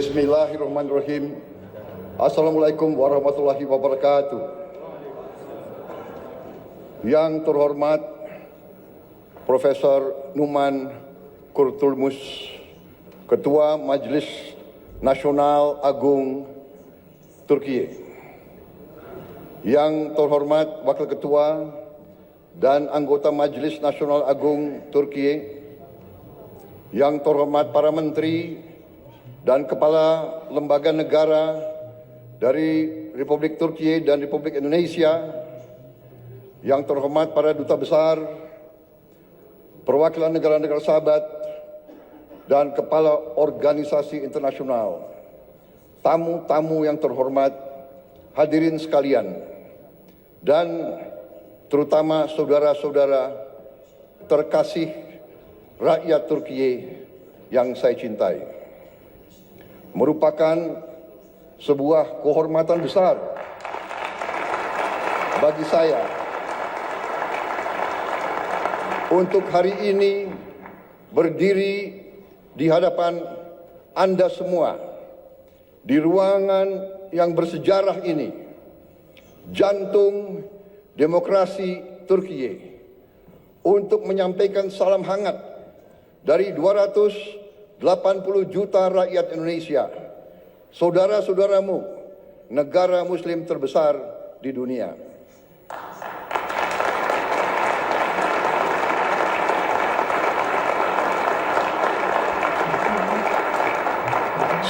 Bismillahirrahmanirrahim. Assalamualaikum warahmatullahi wabarakatuh. Yang terhormat Profesor Numan Kurtulmus, Ketua Majelis Nasional Agung Turkiye. Yang terhormat Wakil Ketua dan anggota Majelis Nasional Agung Turkiye. Yang terhormat para menteri dan kepala lembaga negara dari Republik Turkiye dan Republik Indonesia. Yang terhormat para duta besar, perwakilan negara-negara sahabat, dan kepala organisasi internasional, tamu-tamu yang terhormat, hadirin sekalian, dan terutama saudara-saudara terkasih rakyat Turkiye yang saya cintai. Merupakan sebuah kehormatan besar bagi saya untuk hari ini berdiri di hadapan Anda semua di ruangan yang bersejarah ini, jantung demokrasi Turkiye, untuk menyampaikan salam hangat dari 280 juta rakyat Indonesia, saudara-saudaramu, negara muslim terbesar di dunia.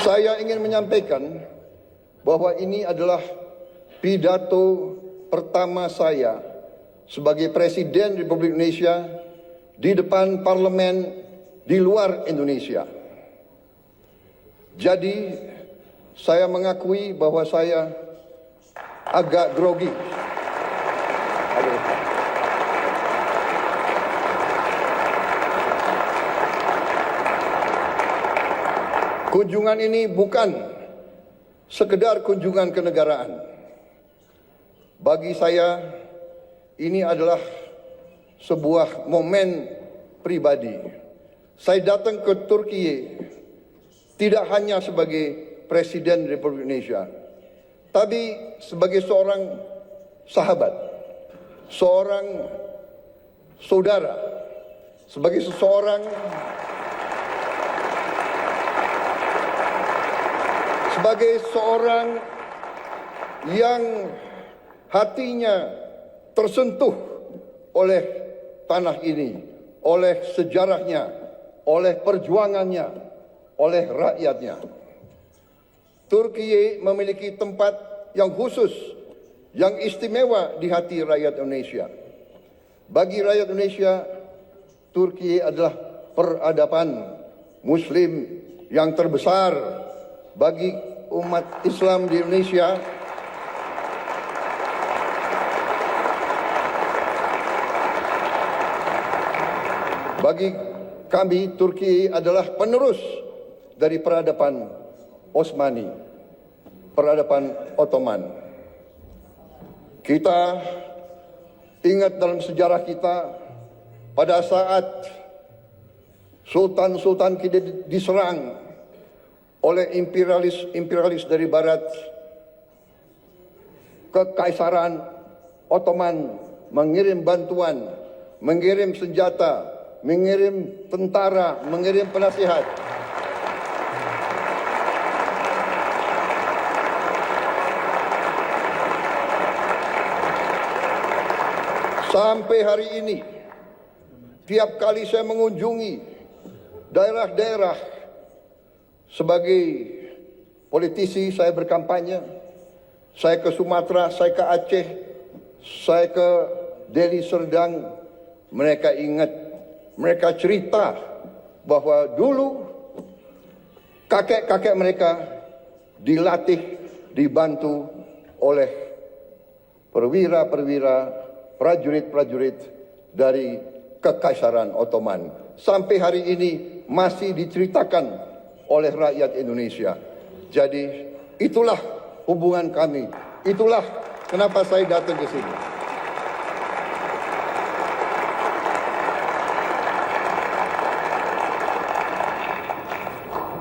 Saya ingin menyampaikan bahwa ini adalah pidato pertama saya sebagai Presiden Republik Indonesia di depan parlemen di luar Indonesia. Jadi, saya mengakui bahwa saya agak grogi. Kunjungan ini bukan sekedar kunjungan kenegaraan. Bagi saya, ini adalah sebuah momen pribadi. Saya datang ke Turkiye tidak hanya sebagai Presiden Republik Indonesia, tapi sebagai seorang sahabat, seorang saudara, sebagai seorang yang hatinya tersentuh oleh tanah ini, oleh sejarahnya, oleh perjuangannya, oleh rakyatnya. Turkiye memiliki tempat yang khusus, yang istimewa di hati rakyat Indonesia. Bagi rakyat Indonesia, Turkiye adalah peradaban Muslim yang terbesar. Bagi umat Islam di Indonesia, bagi kami, Turki adalah penerus dari peradaban Osmani, peradaban Ottoman. Kita ingat dalam sejarah kita, pada saat sultan-sultan kita diserang oleh imperialis dari barat, Kekaisaran Ottoman mengirim bantuan, mengirim senjata, mengirim tentara, mengirim penasihat. Sampai hari ini, tiap kali saya mengunjungi daerah-daerah sebagai politisi, saya berkampanye, saya ke Sumatera, saya ke Aceh, saya ke Deli Serdang, mereka ingat, mereka cerita bahwa dulu kakek-kakek mereka dilatih, dibantu oleh perwira-perwira, prajurit-prajurit dari Kekaisaran Ottoman. Sampai hari ini masih diceritakan oleh rakyat Indonesia. Jadi itulah hubungan kami. Itulah kenapa saya datang ke sini.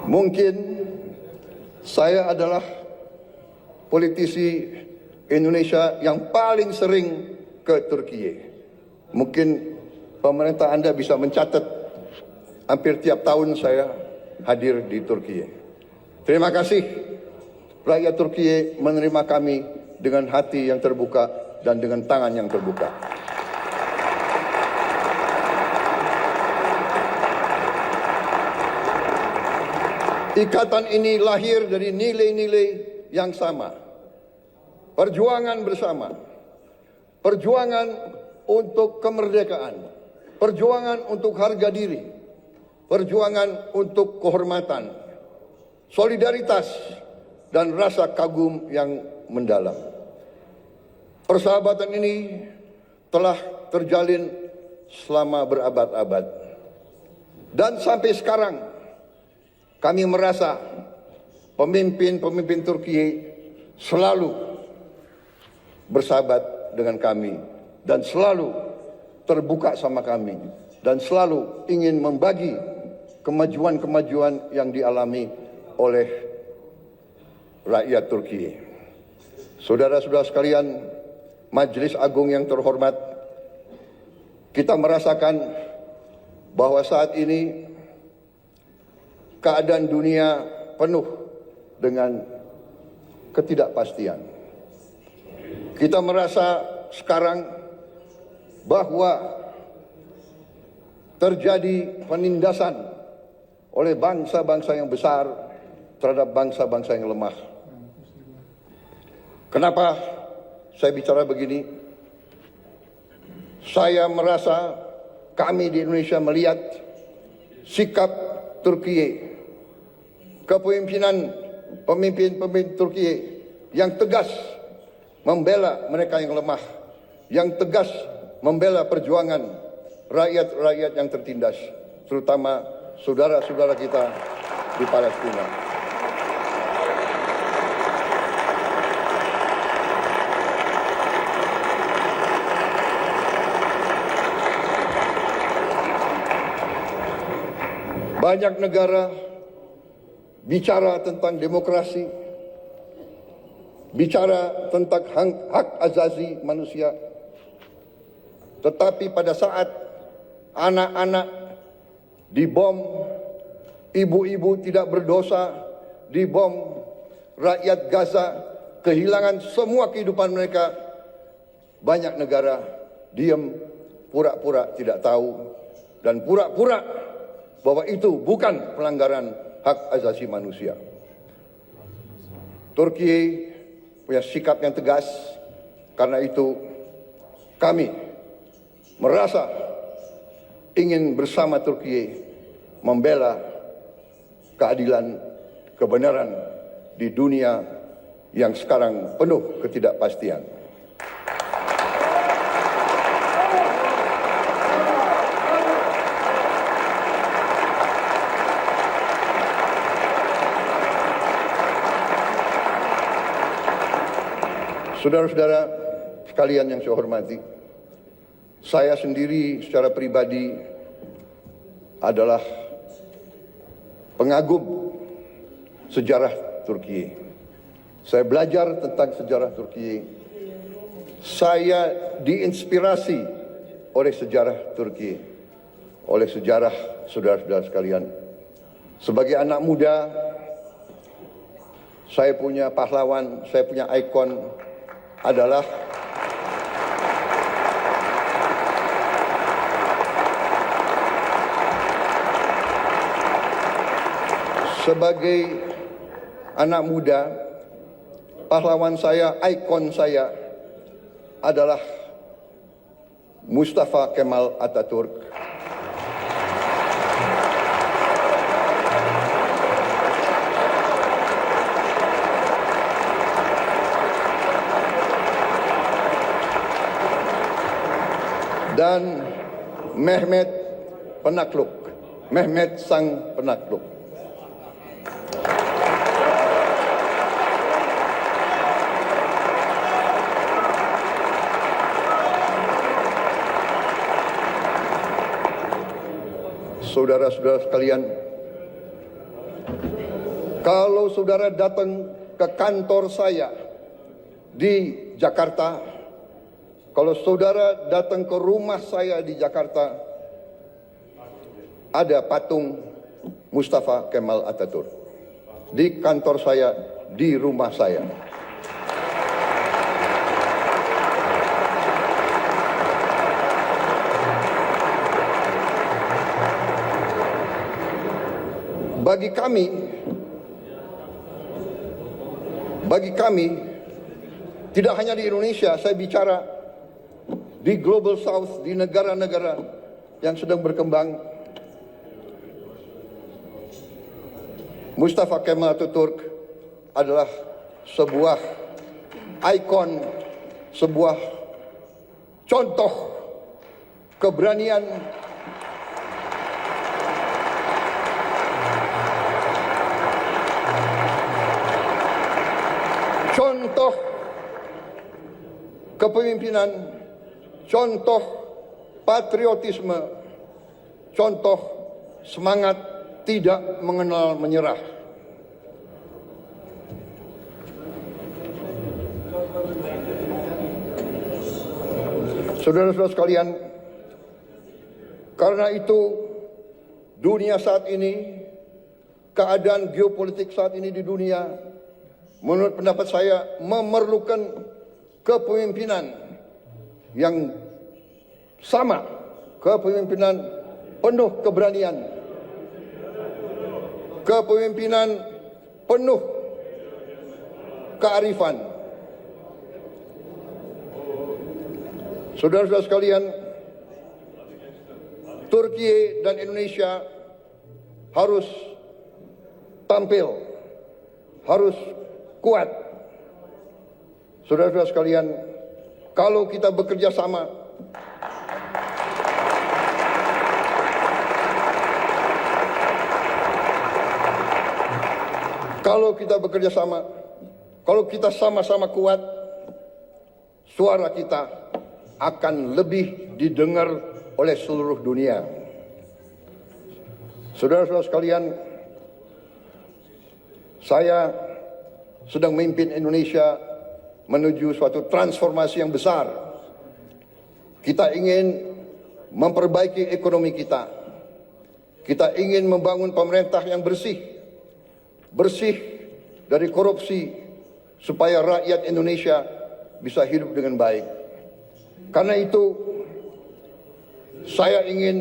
Mungkin Saya adalah politisi Indonesia yang paling sering ke Turki. Mungkin pemerintah Anda bisa mencatat hampir tiap tahun saya hadir di Turki. Terima kasih rakyat Turki menerima kami dengan hati yang terbuka dan dengan tangan yang terbuka. Ikatan ini lahir dari nilai-nilai yang sama. Perjuangan bersama. Perjuangan untuk kemerdekaan. Perjuangan untuk harga diri. Perjuangan untuk kehormatan. Solidaritas dan rasa kagum yang mendalam. Persahabatan ini telah terjalin selama berabad-abad. Dan sampai sekarang kami merasa pemimpin-pemimpin Turki selalu bersahabat dengan kami dan selalu terbuka sama kami dan selalu ingin membagi kemajuan-kemajuan yang dialami oleh rakyat Turki. Saudara-saudara sekalian, Majelis Agung yang terhormat, kita merasakan bahwa saat ini keadaan dunia penuh dengan ketidakpastian. Kita merasa sekarang bahwa terjadi penindasan oleh bangsa-bangsa yang besar terhadap bangsa-bangsa yang lemah. Kenapa saya bicara begini? Saya merasa kami di Indonesia melihat sikap Turki, kepemimpinan pemimpin-pemimpin Turki yang tegas membela mereka yang lemah, yang tegas membela perjuangan rakyat-rakyat yang tertindas, terutama saudara-saudara kita di Palestina. Banyak negara bicara tentang demokrasi, bicara tentang hak asasi manusia. Tetapi pada saat anak-anak dibom, ibu-ibu tidak berdosa dibom, rakyat Gaza kehilangan semua kehidupan mereka, banyak negara diam, pura-pura tidak tahu, dan pura-pura bahwa itu bukan pelanggaran hak asasi manusia. Turki punya sikap yang tegas, karena itu kami merasa ingin bersama Turki membela keadilan, kebenaran di dunia yang sekarang penuh ketidakpastian. Saudara-saudara sekalian yang saya hormati, saya sendiri secara pribadi adalah pengagum sejarah Turki. Saya belajar tentang sejarah Turki. Saya diinspirasi oleh sejarah Turki, oleh sejarah saudara-saudara sekalian. Sebagai anak muda, saya punya pahlawan, saya punya ikon adalah sebagai anak muda, pahlawan saya, ikon saya adalah Mustafa Kemal Atatürk. Dan Mehmet Penakluk, Mehmet Sang Penakluk. Saudara-saudara sekalian, kalau saudara datang ke kantor saya di Jakarta, kalau saudara datang ke rumah saya di Jakarta, ada patung Mustafa Kemal Atatürk. Di kantor saya, di rumah saya. Bagi kami, tidak hanya di Indonesia, saya bicara di Global South, di negara-negara yang sedang berkembang, Mustafa Kemal Atatürk adalah sebuah ikon, sebuah contoh keberanian, contoh kepemimpinan, contoh patriotisme, contoh semangat tidak mengenal menyerah. Saudara-saudara sekalian, karena itu dunia saat ini, keadaan geopolitik saat ini di dunia, menurut pendapat saya memerlukan kepemimpinan yang sama, kepemimpinan penuh keberanian, kepemimpinan penuh kearifan. Saudara-saudara sekalian, Turki dan Indonesia harus tampil, harus kuat. Saudara-saudara sekalian, kalau kita bekerja sama, kalau kita sama-sama kuat, suara kita akan lebih didengar oleh seluruh dunia. Saudara-saudara sekalian, saya sedang memimpin Indonesia menuju suatu transformasi yang besar. Kita ingin memperbaiki ekonomi kita. Kita ingin membangun pemerintah yang bersih dari korupsi, supaya rakyat Indonesia bisa hidup dengan baik. Karena itu, saya ingin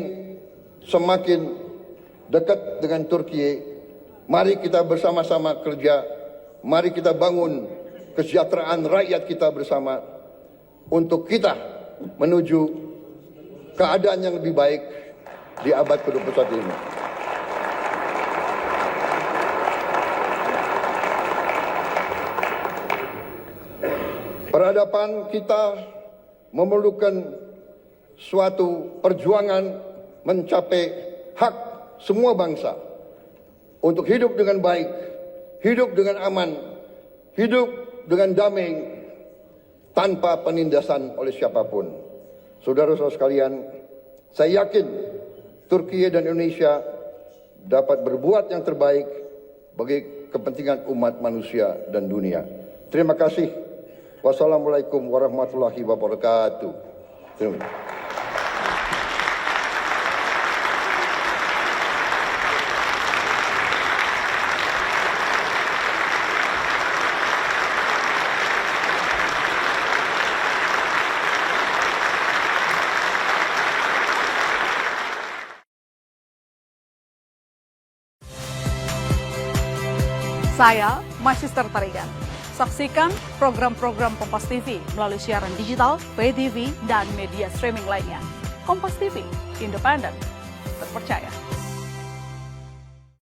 semakin dekat dengan Turki. Mari kita bersama-sama kerja. Mari kita bangun kesejahteraan rakyat kita bersama untuk kita menuju keadaan yang lebih baik di abad ke-21 ini. Peradaban kita memerlukan suatu perjuangan mencapai hak semua bangsa untuk hidup dengan baik, hidup dengan aman, hidup dengan damai, tanpa penindasan oleh siapapun. Saudara-saudara sekalian, saya yakin Turki dan Indonesia dapat berbuat yang terbaik bagi kepentingan umat manusia dan dunia. Terima kasih. Wassalamualaikum warahmatullahi wabarakatuh. Terima kasih. Saya Magister Tarigan. Saksikan program-program Kompas TV melalui siaran digital, pay TV, dan media streaming lainnya. Kompas TV, independen, terpercaya.